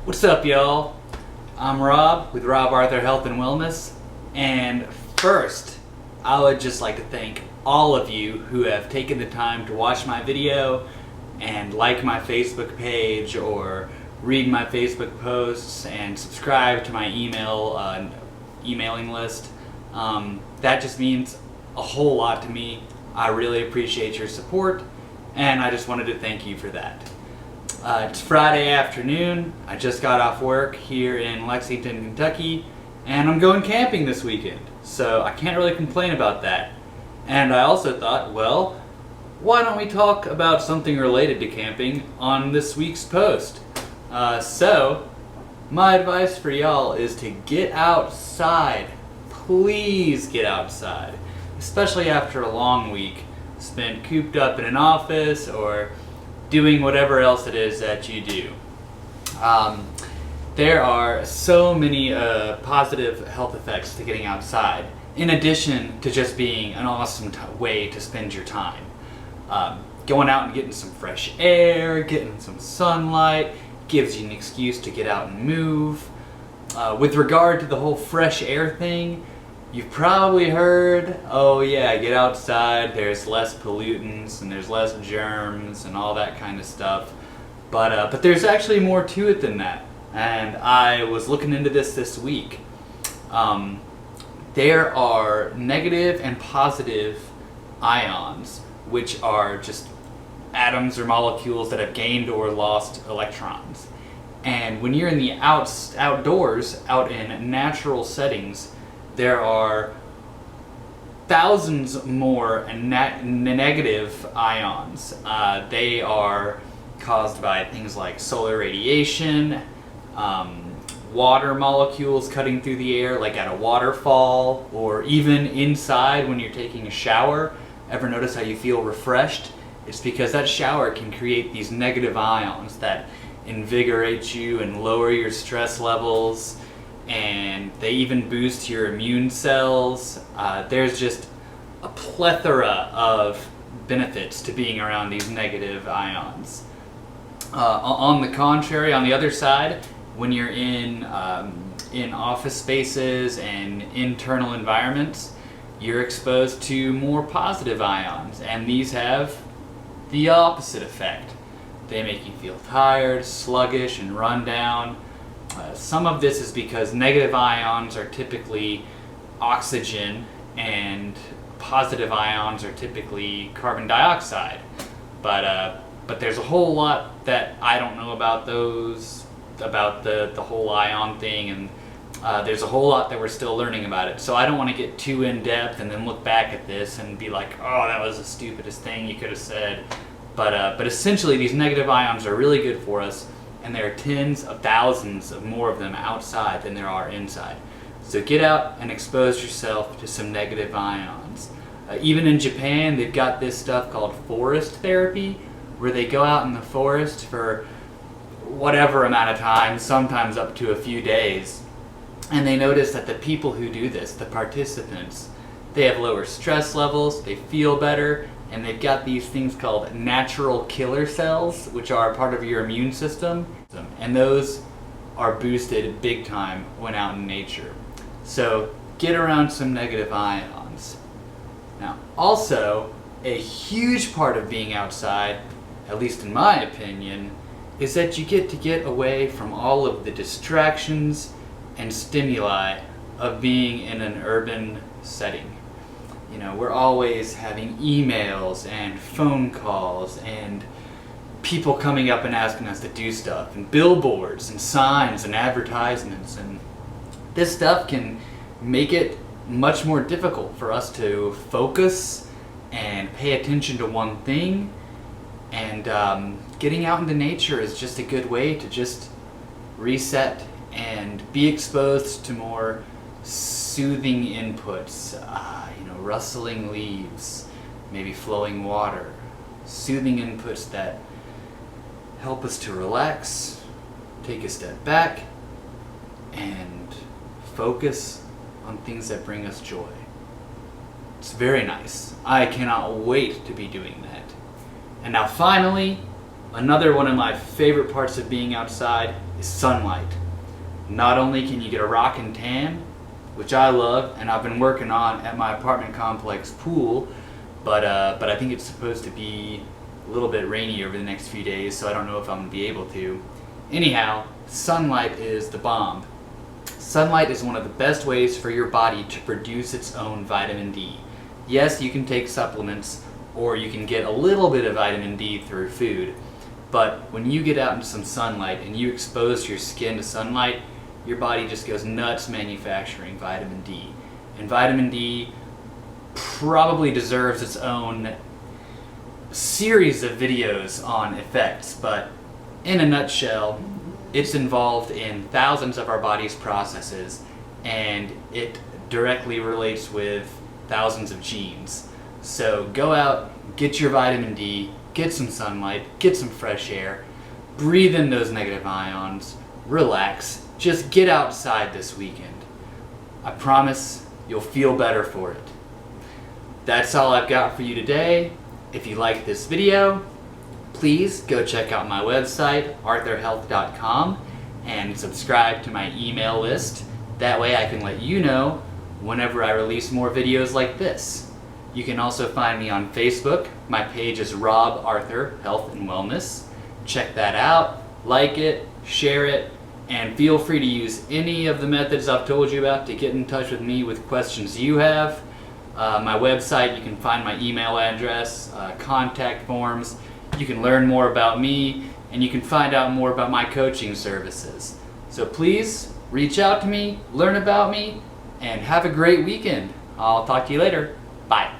What's up, y'all? I'm Rob with Rob Arthur Health and Wellness, and first, I would just like to thank all of you who have taken the time to watch my video and like my Facebook page or read my Facebook posts and subscribe to my emailing list. That just means a whole lot to me. I really appreciate your support, and I just wanted to thank you for that. It's Friday afternoon. I just got off work here in Lexington, Kentucky, and I'm going camping this weekend, so I can't really complain about that. And I also thought, well, why don't we talk about something related to camping on this week's post? So, my advice for y'all is to get outside. Please get outside, especially after a long week spent cooped up in an office or doing whatever else it is that you do. There are so many positive health effects to getting outside, in addition to just being an awesome way to spend your time. Going out and getting some fresh air, getting some sunlight, gives you an excuse to get out and move. With regard to the whole fresh air thing, you've probably heard, oh yeah, get outside, there's less pollutants and there's less germs and all that kind of stuff. But there's actually more to it than that. And I was looking into this week. There are negative and positive ions, which are just atoms or molecules that have gained or lost electrons. And when you're in the outdoors, out in natural settings, there are thousands more negative ions. They are caused by things like solar radiation, water molecules cutting through the air like at a waterfall, or even inside when you're taking a shower. Ever notice how you feel refreshed? It's because that shower can create these negative ions that invigorate you and lower your stress levels, and they even boost your immune cells. There's just a plethora of benefits to being around these negative ions. On the contrary, on the other side, when you're in office spaces and internal environments, you're exposed to more positive ions, and these have the opposite effect. They make you feel tired, sluggish, and run down. Some of this is because negative ions are typically oxygen and positive ions are typically carbon dioxide. But there's a whole lot that I don't know about those, about the whole ion thing, and there's a whole lot that we're still learning about it. So I don't want to get too in depth and then look back at this and be like, oh, that was the stupidest thing you could have said. But essentially these negative ions are really good for us, and there are tens of thousands of more of them outside than there are inside. So get out and expose yourself to some negative ions. Even in Japan, they've got this stuff called forest therapy, where they go out in the forest for whatever amount of time, sometimes up to a few days. And they notice that the people who do this, the participants, they have lower stress levels, they feel better, and they've got these things called natural killer cells, which are part of your immune system, and those are boosted big time when out in nature. So get around some negative ions. Now, also, a huge part of being outside, at least in my opinion, is that you get to get away from all of the distractions and stimuli of being in an urban setting. You know, we're always having emails and phone calls and people coming up and asking us to do stuff, and billboards and signs and advertisements, and this stuff can make it much more difficult for us to focus and pay attention to one thing. And getting out into nature is just a good way to just reset and be exposed to more soothing inputs, rustling leaves, maybe flowing water, soothing inputs that help us to relax, take a step back, and focus on things that bring us joy. It's very nice. I cannot wait to be doing that. And now finally, Another one of my favorite parts of being outside is sunlight. Not only can you get a rockin' tan, which I love, and I've been working on at my apartment complex pool, but I think it's supposed to be a little bit rainy over the next few days, so I don't know if I'm going to be able to. Anyhow, sunlight is the bomb. Sunlight is one of the best ways for your body to produce its own vitamin D. Yes, you can take supplements, or you can get a little bit of vitamin D through food, but when you get out into some sunlight and you expose your skin to sunlight, your body just goes nuts manufacturing vitamin D. And vitamin D probably deserves its own series of videos on effects, but in a nutshell, it's involved in thousands of our body's processes, and it directly relates with thousands of genes. So go out, get your vitamin D, get some sunlight, get some fresh air, breathe in those negative ions, relax, just get outside this weekend. I promise you'll feel better for it. That's all I've got for you today. If you liked this video, please go check out my website, arthurhealth.com, and subscribe to my email list. That way I can let you know whenever I release more videos like this. You can also find me on Facebook. My page is Rob Arthur Health and Wellness. Check that out, like it, share it, and feel free to use any of the methods I've told you about to get in touch with me with questions you have. My website, you can find my email address, contact forms. You can learn more about me, and you can find out more about my coaching services. So please reach out to me, learn about me, and have a great weekend. I'll talk to you later. Bye.